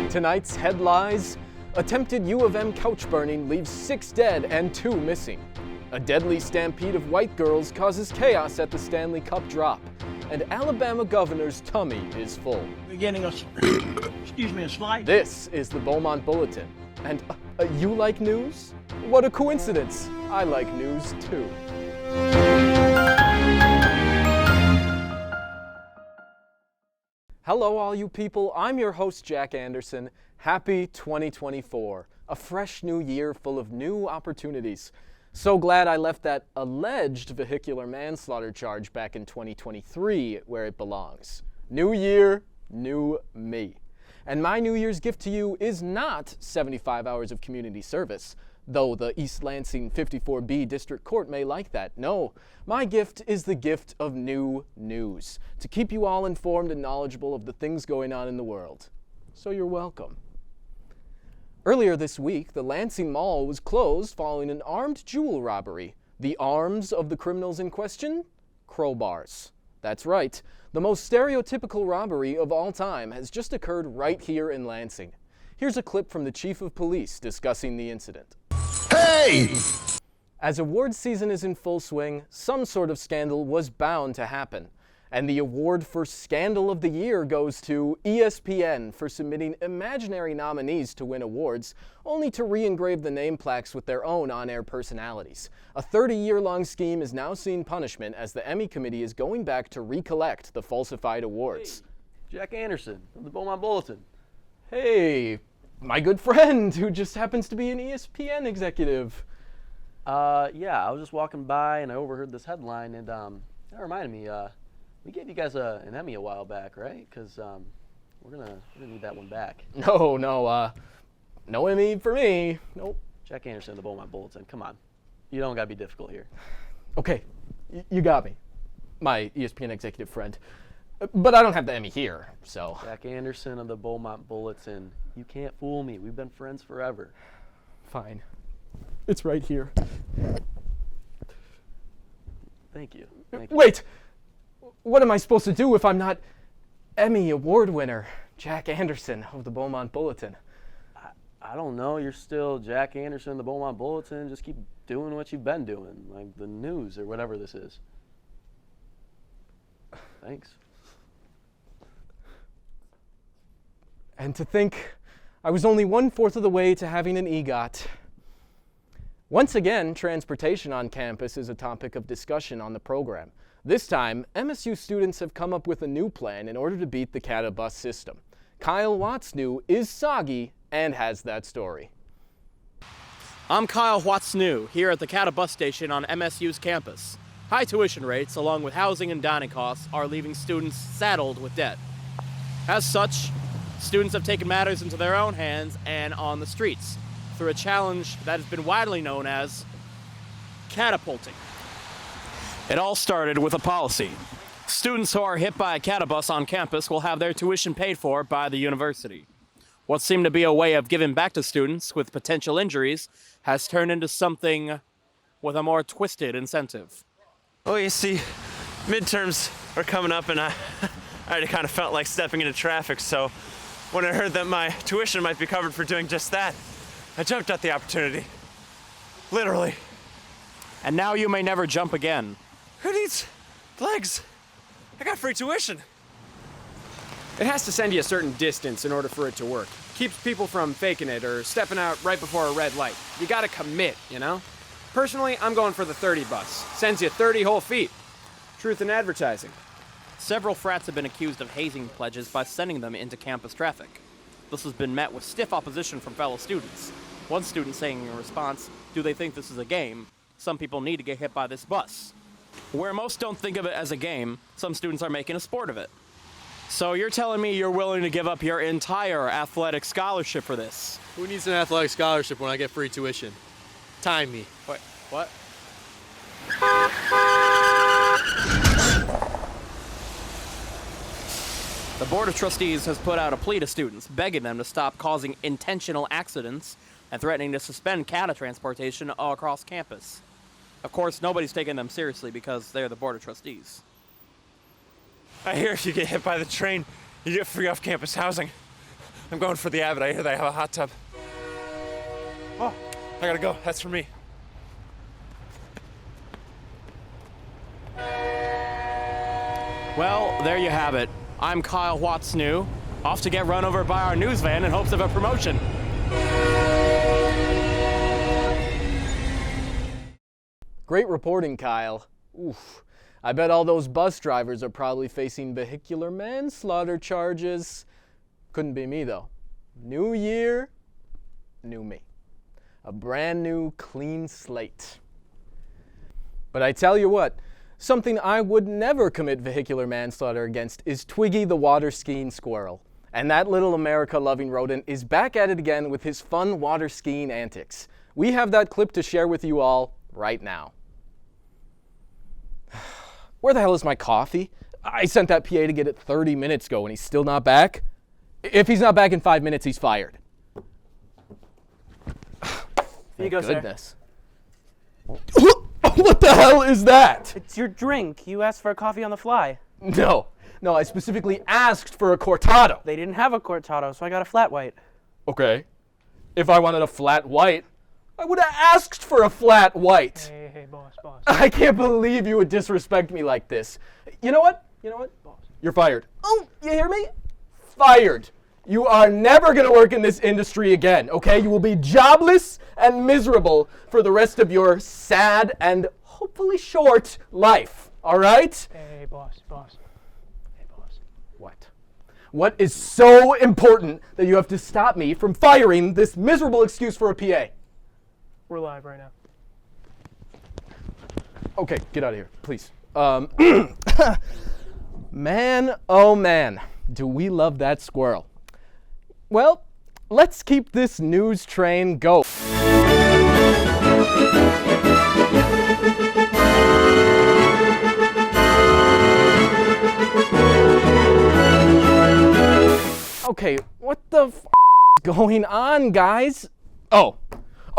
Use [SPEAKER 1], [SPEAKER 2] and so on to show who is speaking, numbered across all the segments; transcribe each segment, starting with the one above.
[SPEAKER 1] Among tonight's headlines, attempted U of M couch burning leaves 6 dead and 2 missing. A deadly stampede of white girls causes chaos at the Stanley Cup drop. And Alabama governor's tummy is full.
[SPEAKER 2] We're getting a slight.
[SPEAKER 1] This is the Beaumont Bulletin. And you like news? What a coincidence. I like news too. Hello all you people, I'm your host Jack Anderson. Happy 2024, a fresh new year full of new opportunities. So glad I left that alleged vehicular manslaughter charge back in 2023 where it belongs. New year, new me. And my New Year's gift to you is not 75 hours of community service, though the East Lansing 54B District Court may like that. No, my gift is the gift of new news, to keep you all informed and knowledgeable of the things going on in the world. So you're welcome. Earlier this week, the Lansing Mall was closed following an armed jewel robbery. The arms of the criminals in question? Crowbars. That's right. The most stereotypical robbery of all time has just occurred right here in Lansing. Here's a clip from the chief of police discussing the incident.
[SPEAKER 3] Hey!
[SPEAKER 1] As award season is in full swing, some sort of scandal was bound to happen. And the award for Scandal of the Year goes to ESPN for submitting imaginary nominees to win awards, only to re-engrave the name plaques with their own on-air personalities. A 30-year-long scheme is now seeing punishment as the Emmy Committee is going back to recollect the falsified awards.
[SPEAKER 4] Hey, Jack Anderson from the Beaumont Bulletin.
[SPEAKER 1] Hey, my good friend who just happens to be an ESPN executive.
[SPEAKER 4] Yeah, I was just walking by and I overheard this headline and that reminded me, we gave you guys an Emmy a while back, right? Because we're gonna need that one back.
[SPEAKER 1] No Emmy for me. Nope.
[SPEAKER 4] Jack Anderson, the Beaumont Bulletin. Come on, you don't gotta be difficult here.
[SPEAKER 1] Okay, you got me, my ESPN executive friend. But I don't have the Emmy here, so.
[SPEAKER 4] Jack Anderson of the Beaumont Bulletin. You can't fool me. We've been friends forever.
[SPEAKER 1] Fine. It's right here.
[SPEAKER 4] Thank you.
[SPEAKER 1] Wait! What am I supposed to do if I'm not Emmy Award winner Jack Anderson of the Beaumont Bulletin?
[SPEAKER 4] I don't know. You're still Jack Anderson of the Beaumont Bulletin. Just keep doing what you've been doing, like the news or whatever this is. Thanks.
[SPEAKER 1] And to think I was only 1/4 of the way to having an EGOT. Once again, transportation on campus is a topic of discussion on the program. This time, MSU students have come up with a new plan in order to beat the CATA bus system. Kyle Watts-New is soggy and has that story.
[SPEAKER 5] I'm Kyle Watts-New, here at the CATA bus station on MSU's campus. High tuition rates, along with housing and dining costs, are leaving students saddled with debt. As such, students have taken matters into their own hands and on the streets through a challenge that has been widely known as CATA-Pulting. It all started with a policy. Students who are hit by a CATA bus on campus will have their tuition paid for by the university. What seemed to be a way of giving back to students with potential injuries has turned into something with a more twisted incentive.
[SPEAKER 6] Well, you see, midterms are coming up and I already kind of felt like stepping into traffic, so when I heard that my tuition might be covered for doing just that, I jumped at the opportunity. Literally.
[SPEAKER 5] And now you may never jump again.
[SPEAKER 6] Who needs legs? I got free tuition.
[SPEAKER 7] It has to send you a certain distance in order for it to work. Keeps people from faking it or stepping out right before a red light. You gotta commit, you know? Personally, I'm going for the 30 bus. Sends you 30 whole feet. Truth in advertising.
[SPEAKER 5] Several frats have been accused of hazing pledges by sending them into campus traffic. This has been met with stiff opposition from fellow students. One student saying in response, "Do they think this is a game? Some people need to get hit by this bus." Where most don't think of it as a game, some students are making a sport of it. So you're telling me you're willing to give up your entire athletic scholarship for this?
[SPEAKER 8] Who needs an athletic scholarship when I get free tuition? Time me.
[SPEAKER 5] Wait, what? The Board of Trustees has put out a plea to students, begging them to stop causing intentional accidents and threatening to suspend CATA transportation all across campus. Of course, nobody's taking them seriously because they're the Board of Trustees.
[SPEAKER 6] I hear if you get hit by the train, you get free off-campus housing. I'm going for the Abbott. I hear they have a hot tub. Oh, I gotta go. That's for me.
[SPEAKER 5] Well, there you have it. I'm Kyle Watts New, off to get run over by our news van in hopes of a promotion.
[SPEAKER 1] Great reporting, Kyle. Oof. I bet all those bus drivers are probably facing vehicular manslaughter charges. Couldn't be me, though. New year, new me. A brand new, clean slate. But I tell you what, something I would never commit vehicular manslaughter against is Twiggy the water-skiing squirrel. And that little America-loving rodent is back at it again with his fun water-skiing antics. We have that clip to share with you all right now. Where the hell is my coffee? I sent that PA to get it 30 minutes ago and he's still not back? If he's not back in 5 minutes, he's fired.
[SPEAKER 3] Here you go,
[SPEAKER 1] Goodness. What the hell is that?
[SPEAKER 3] It's your drink. You asked for a coffee on the fly.
[SPEAKER 1] No, I specifically asked for a cortado.
[SPEAKER 3] They didn't have a cortado, so I got a flat white.
[SPEAKER 1] Okay. If I wanted a flat white, I would have asked for a flat white.
[SPEAKER 3] Hey, boss.
[SPEAKER 1] I can't believe you would disrespect me like this. You know what? Boss. You're fired. Oh, you hear me? Fired. You are never going to work in this industry again, okay? You will be jobless and miserable for the rest of your sad and hopefully short life, all right?
[SPEAKER 3] Hey, boss. Hey, boss.
[SPEAKER 1] What? What is so important that you have to stop me from firing this miserable excuse for a PA?
[SPEAKER 3] We're live right now.
[SPEAKER 1] Okay, get out of here, please. Man, oh man, do we love that squirrel. Well, let's keep this news train going. Okay, what the f is going on, guys? Oh,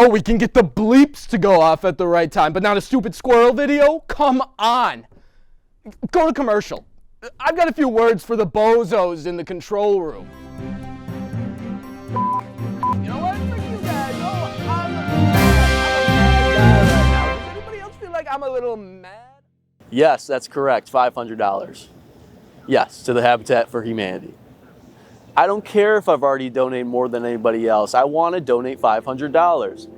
[SPEAKER 1] we can get the bleeps to go off at the right time, but not a stupid squirrel video? Come on. Go to commercial. I've got a few words for the bozos in the control room. You know what? Fuck you guys. Oh, I'm a mad guy right now. Does anybody else feel like I'm a little mad?
[SPEAKER 4] Yes, that's correct. $500. Yes, to the Habitat for Humanity. I don't care if I've already donated more than anybody else. I want to donate $500.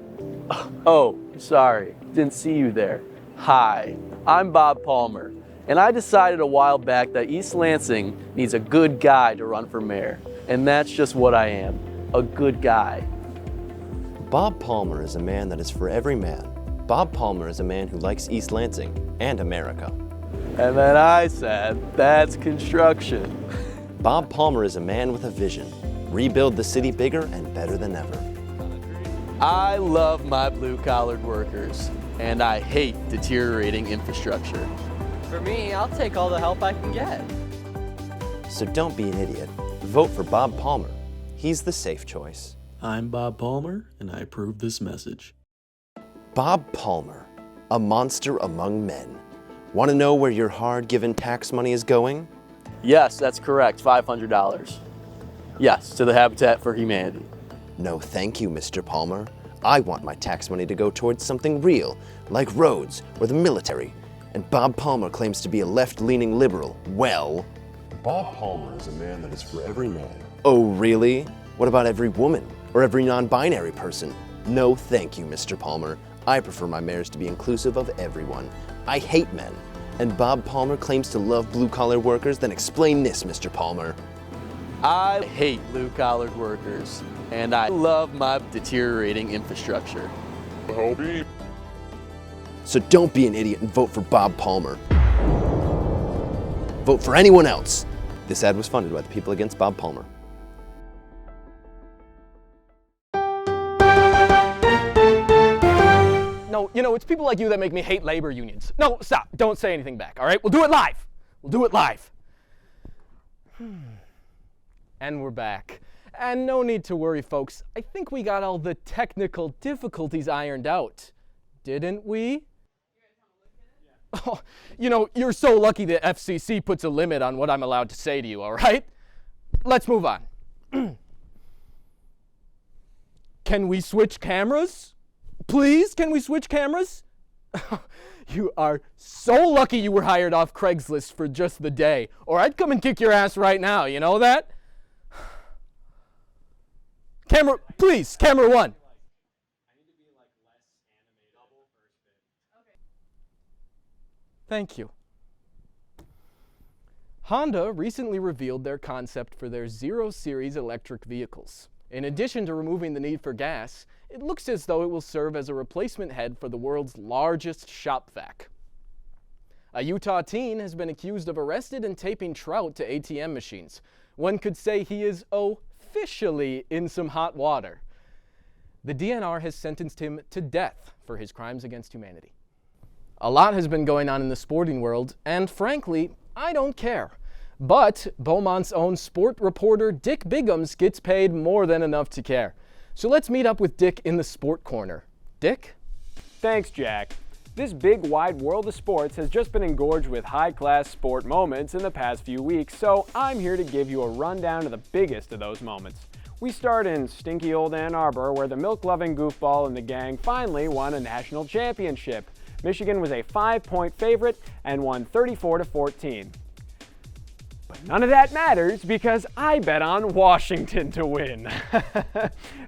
[SPEAKER 4] Oh, sorry. Didn't see you there. Hi, I'm Bob Palmer, and I decided a while back that East Lansing needs a good guy to run for mayor. And that's just what I am, a good guy.
[SPEAKER 9] Bob Palmer is a man that is for every man. Bob Palmer is a man who likes East Lansing and America.
[SPEAKER 4] And then I said, that's construction.
[SPEAKER 9] Bob Palmer is a man with a vision. Rebuild the city bigger and better than ever.
[SPEAKER 4] I love my blue-collared workers, and I hate deteriorating infrastructure.
[SPEAKER 10] For me, I'll take all the help I can get.
[SPEAKER 9] So don't be an idiot. Vote for Bob Palmer. He's the safe choice.
[SPEAKER 11] I'm Bob Palmer, and I approve this message.
[SPEAKER 9] Bob Palmer, a monster among men. Want to know where your hard-given tax money is going?
[SPEAKER 4] Yes, that's correct, $500. Yes, to the Habitat for Humanity.
[SPEAKER 9] No, thank you, Mr. Palmer. I want my tax money to go towards something real, like roads or the military. And Bob Palmer claims to be a left-leaning liberal. Well,
[SPEAKER 12] Bob Palmer is a man that is for every man.
[SPEAKER 9] Oh, really? What about every woman or every non-binary person? No, thank you, Mr. Palmer. I prefer my mayors to be inclusive of everyone. I hate men. And Bob Palmer claims to love blue-collar workers? Then explain this, Mr. Palmer.
[SPEAKER 4] I hate blue-collared workers, and I love my deteriorating infrastructure.
[SPEAKER 9] So don't be an idiot and vote for Bob Palmer. Vote for anyone else. This ad was funded by the people against Bob Palmer.
[SPEAKER 1] No, it's people like you that make me hate labor unions. No, stop. Don't say anything back, all right? We'll do it live. And we're back. And no need to worry, folks. I think we got all the technical difficulties ironed out. Didn't we? Oh, you're so lucky the FCC puts a limit on what I'm allowed to say to you, all right? Let's move on. Can we switch cameras? Please, can we switch cameras? You are so lucky you were hired off Craigslist for just the day, or I'd come and kick your ass right now, you know that? Camera, please, camera one. Thank you. Honda recently revealed their concept for their Zero Series electric vehicles. In addition to removing the need for gas, it looks as though it will serve as a replacement head for the world's largest shop vac. A Utah teen has been accused of arrested and taping trout to ATM machines. One could say he is officially in some hot water. The DNR has sentenced him to death for his crimes against humanity. A lot has been going on in the sporting world, and frankly, I don't care. But Beaumont's own sport reporter Dick Biggums gets paid more than enough to care. So let's meet up with Dick in the sport corner. Dick?
[SPEAKER 7] Thanks, Jack. This big, wide world of sports has just been engorged with high-class sport moments in the past few weeks, so I'm here to give you a rundown of the biggest of those moments. We start in stinky old Ann Arbor, where the milk-loving goofball and the gang finally won a national championship. Michigan was a 5-point favorite and won 34-14. But none of that matters because I bet on Washington to win.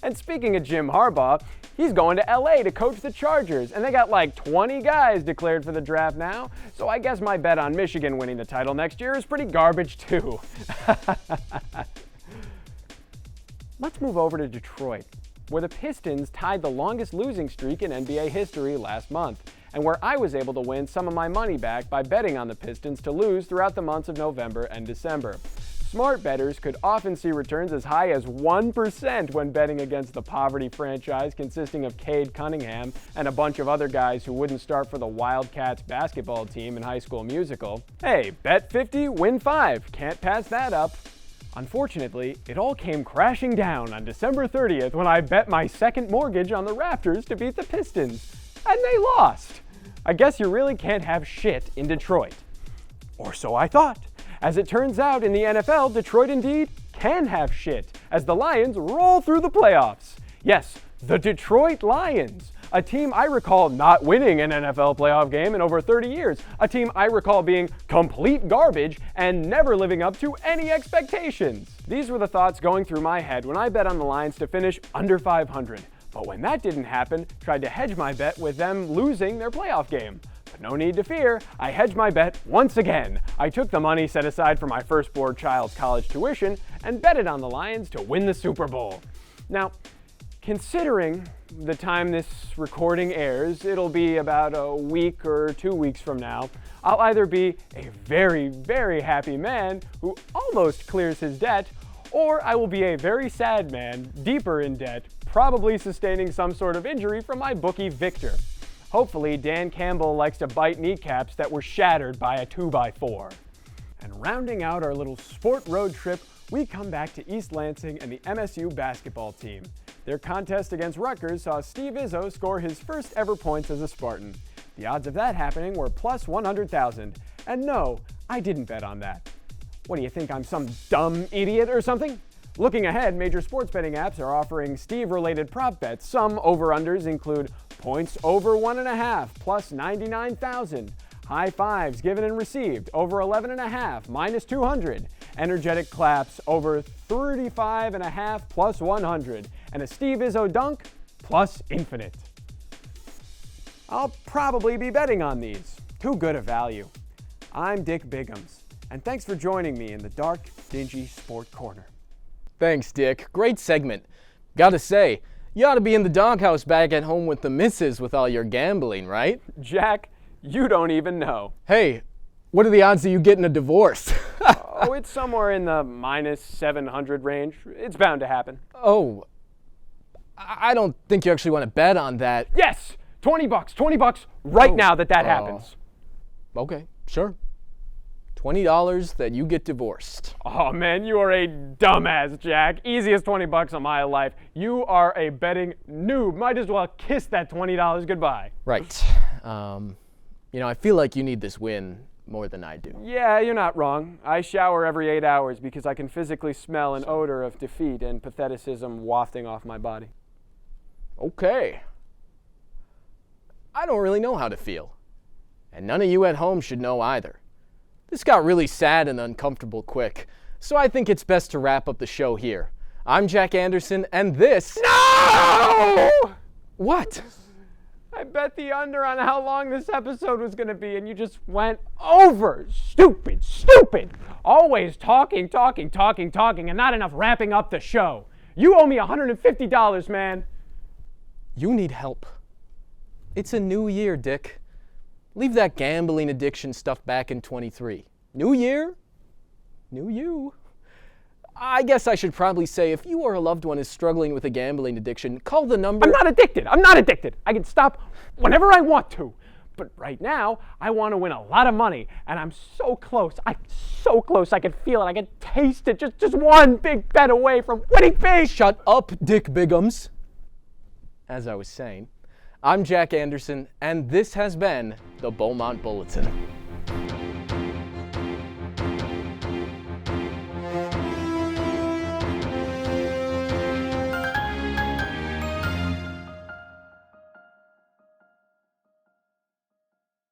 [SPEAKER 7] And speaking of Jim Harbaugh, he's going to LA to coach the Chargers, and they got like 20 guys declared for the draft now, so I guess my bet on Michigan winning the title next year is pretty garbage too. Let's move over to Detroit, where the Pistons tied the longest losing streak in NBA history last month, and where I was able to win some of my money back by betting on the Pistons to lose throughout the months of November and December. Smart bettors could often see returns as high as 1% when betting against the poverty franchise consisting of Cade Cunningham and a bunch of other guys who wouldn't start for the Wildcats basketball team in High School Musical. Hey, bet 50, win 5. Can't pass that up. Unfortunately, it all came crashing down on December 30th when I bet my second mortgage on the Raptors to beat the Pistons. And they lost. I guess you really can't have shit in Detroit. Or so I thought. As it turns out, in the NFL, Detroit indeed can have shit, as the Lions roll through the playoffs. Yes, the Detroit Lions. A team I recall not winning an NFL playoff game in over 30 years. A team I recall being complete garbage and never living up to any expectations. These were the thoughts going through my head when I bet on the Lions to finish under 500. But when that didn't happen, tried to hedge my bet with them losing their playoff game. But no need to fear, I hedged my bet once again. I took the money set aside for my firstborn child's college tuition and betted on the Lions to win the Super Bowl. Now, considering the time this recording airs, it'll be about a week or 2 weeks from now, I'll either be a very, very happy man who almost clears his debt, or I will be a very sad man, deeper in debt, probably sustaining some sort of injury from my bookie Victor. Hopefully, Dan Campbell likes to bite kneecaps that were shattered by a 2x4. And rounding out our little sport road trip, we come back to East Lansing and the MSU basketball team. Their contest against Rutgers saw Steve Izzo score his first ever points as a Spartan. The odds of that happening were plus 100,000. And no, I didn't bet on that. What do you think, I'm some dumb idiot or something? Looking ahead, major sports betting apps are offering Steve-related prop bets. Some over-unders include points over 1.5 plus 99,000, high fives given and received over 11.5 minus 200, energetic claps over 35.5 plus 100, and a Steve Izzo dunk plus infinite. I'll probably be betting on these. Too good a value. I'm Dick Biggums, and thanks for joining me in the dark, dingy sport corner.
[SPEAKER 1] Thanks, Dick. Great segment. Gotta say, you ought to be in the doghouse back at home with the missus with all your gambling, right?
[SPEAKER 7] Jack, you don't even know.
[SPEAKER 1] Hey, what are the odds of you getting a divorce?
[SPEAKER 7] Oh, it's somewhere in the minus 700 range. It's bound to happen.
[SPEAKER 1] Oh, I don't think you actually want to bet on that.
[SPEAKER 7] Yes! $20 right now that happens.
[SPEAKER 1] Okay, sure. $20 that you get divorced.
[SPEAKER 7] Oh man, you are a dumbass, Jack. Easiest $20 of my life. You are a betting noob. Might as well kiss that $20 goodbye.
[SPEAKER 1] Right. I feel like you need this win more than I do.
[SPEAKER 7] Yeah, you're not wrong. I shower every 8 hours because I can physically smell an odor of defeat and patheticism wafting off my body.
[SPEAKER 1] Okay. I don't really know how to feel. And none of you at home should know either. This got really sad and uncomfortable quick, so I think it's best to wrap up the show here. I'm Jack Anderson, and this...
[SPEAKER 7] No!
[SPEAKER 1] What?
[SPEAKER 7] I bet the under on how long this episode was going to be, and you just went over. Stupid, stupid. Always talking, and not enough wrapping up the show. You owe me $150, man.
[SPEAKER 1] You need help. It's a new year, Dick. Leave that gambling addiction stuff back in 23. New year? New you. I guess I should probably say if you or a loved one is struggling with a gambling addiction, call the number...
[SPEAKER 7] I'm not addicted. I can stop whenever I want to. But right now, I want to win a lot of money, and I'm so close. I can feel it. I can taste it. Just one big bet away from winning big.
[SPEAKER 1] Shut up, Dick Bigums. As I was saying, I'm Jack Anderson, and this has been the Beaumont Bulletin.